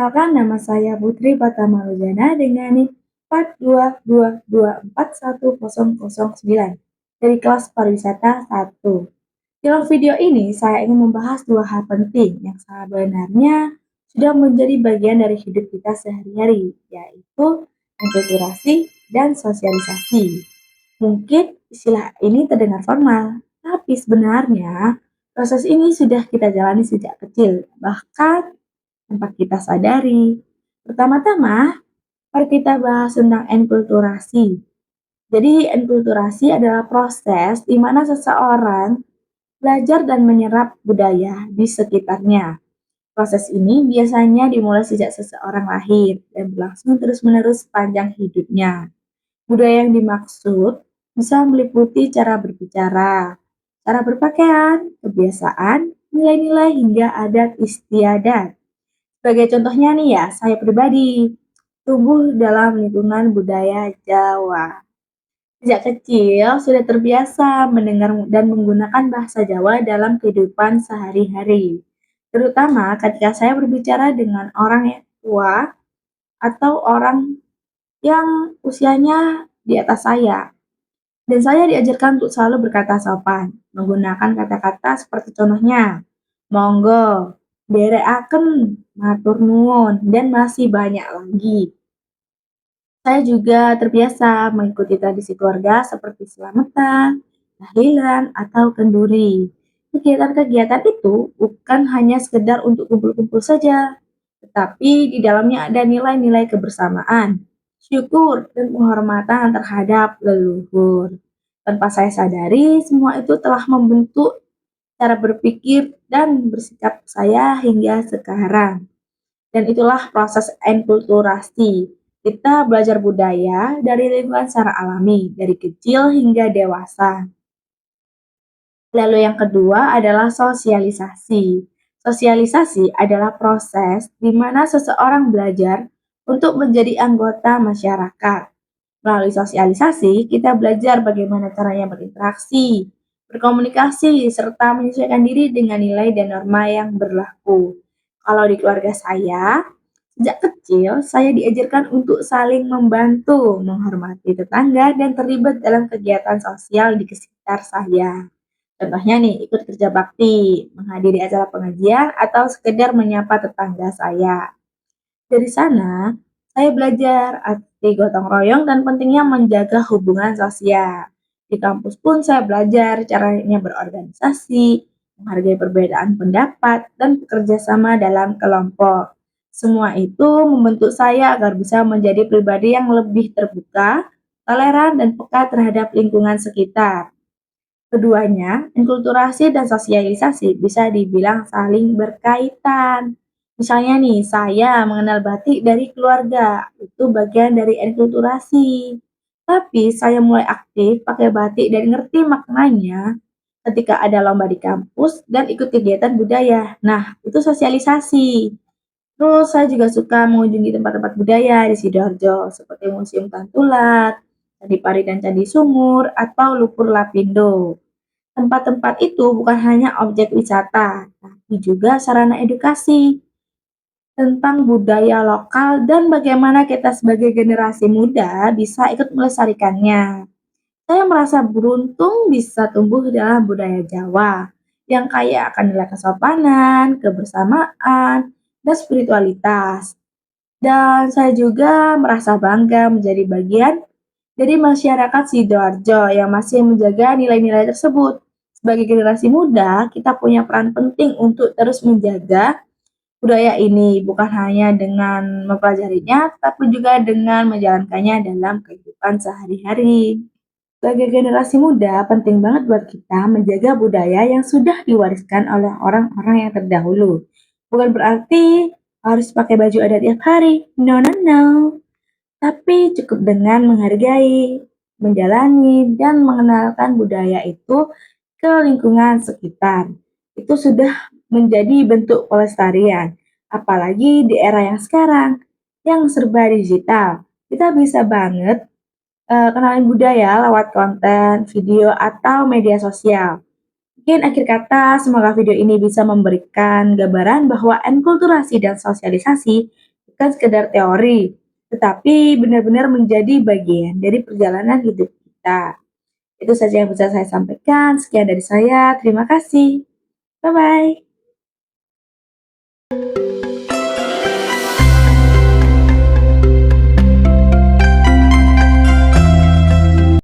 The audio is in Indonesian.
Perkenalkan nama saya Putri Pratama dengan NIM 422241009 dari kelas pariwisata 1. Dalam video ini saya ingin membahas dua hal penting yang sebenarnya sudah menjadi bagian dari hidup kita sehari-hari, yaitu enkulturasi dan sosialisasi. Mungkin istilah ini terdengar formal, tapi sebenarnya proses ini sudah kita jalani sejak kecil, bahkan tanpa kita sadari. Pertama-tama, mari kita bahas tentang enkulturasi. Jadi, enkulturasi adalah proses di mana seseorang belajar dan menyerap budaya di sekitarnya. Proses ini biasanya dimulai sejak seseorang lahir dan berlangsung terus-menerus sepanjang hidupnya. Budaya yang dimaksud bisa meliputi cara berbicara, cara berpakaian, kebiasaan, nilai-nilai hingga adat istiadat. Sebagai contohnya nih ya, saya pribadi tumbuh dalam lingkungan budaya Jawa. Sejak kecil sudah terbiasa mendengar dan menggunakan bahasa Jawa dalam kehidupan sehari-hari. Terutama ketika saya berbicara dengan orang yang tua atau orang yang usianya di atas saya. Dan saya diajarkan untuk selalu berkata sopan, menggunakan kata-kata seperti contohnya, monggo, derekaken, matur nuwun, dan masih banyak lagi. Saya juga terbiasa mengikuti tradisi keluarga seperti selamatan, tahlilan, atau kenduri. Kegiatan-kegiatan itu bukan hanya sekedar untuk kumpul-kumpul saja, tetapi di dalamnya ada nilai-nilai kebersamaan, syukur, dan penghormatan terhadap leluhur. Tanpa saya sadari, semua itu telah membentuk cara berpikir dan bersikap saya hingga sekarang. Dan itulah proses enkulturasi. Kita belajar budaya dari lingkungan secara alami, dari kecil hingga dewasa. Lalu yang kedua adalah sosialisasi. Sosialisasi adalah proses di mana seseorang belajar untuk menjadi anggota masyarakat. Melalui sosialisasi, kita belajar bagaimana caranya berinteraksi, berkomunikasi, serta menyesuaikan diri dengan nilai dan norma yang berlaku. Kalau di keluarga saya, sejak kecil saya diajarkan untuk saling membantu, menghormati tetangga, dan terlibat dalam kegiatan sosial di sekitar saya. Contohnya nih, ikut kerja bakti, menghadiri acara pengajian, atau sekedar menyapa tetangga saya. Dari sana, saya belajar arti gotong royong dan pentingnya menjaga hubungan sosial. Di kampus pun saya belajar caranya berorganisasi, menghargai perbedaan pendapat, dan bekerja sama dalam kelompok. Semua itu membentuk saya agar bisa menjadi pribadi yang lebih terbuka, toleran, dan peka terhadap lingkungan sekitar. Keduanya, enkulturasi dan sosialisasi bisa dibilang saling berkaitan. Misalnya nih, saya mengenal batik dari keluarga, itu bagian dari enkulturasi. Tapi saya mulai aktif pakai batik dan ngerti maknanya ketika ada lomba di kampus dan ikut kegiatan budaya. Nah, itu sosialisasi. Terus saya juga suka mengunjungi tempat-tempat budaya di Sidoarjo, seperti Museum Tantulat, Candi Pari dan Candi Sumur, atau Lumpur Lapindo. Tempat-tempat itu bukan hanya objek wisata, tapi juga sarana edukasi tentang budaya lokal dan bagaimana kita sebagai generasi muda bisa ikut melestarikannya. Saya merasa beruntung bisa tumbuh dalam budaya Jawa yang kaya akan nilai kesopanan, kebersamaan, dan spiritualitas. Dan saya juga merasa bangga menjadi bagian dari masyarakat Sidoarjo yang masih menjaga nilai-nilai tersebut. Sebagai generasi muda, kita punya peran penting untuk terus menjaga budaya ini, bukan hanya dengan mempelajarinya, tapi juga dengan menjalankannya dalam kehidupan sehari-hari. Sebagai generasi muda, penting banget buat kita menjaga budaya yang sudah diwariskan oleh orang-orang yang terdahulu. Bukan berarti harus pakai baju adat tiap hari. No, no, no. Tapi cukup dengan menghargai, menjalani, dan mengenalkan budaya itu ke lingkungan sekitar. Itu sudah menjadi bentuk pelestarian. Apalagi di era yang sekarang, yang serba digital. Kita bisa banget kenalin budaya lewat konten, video, atau media sosial. Mungkin akhir kata, semoga video ini bisa memberikan gambaran bahwa enkulturasi dan sosialisasi bukan sekedar teori, tetapi benar-benar menjadi bagian dari perjalanan hidup kita. Itu saja yang bisa saya sampaikan. Sekian dari saya. Terima kasih. Bye bye.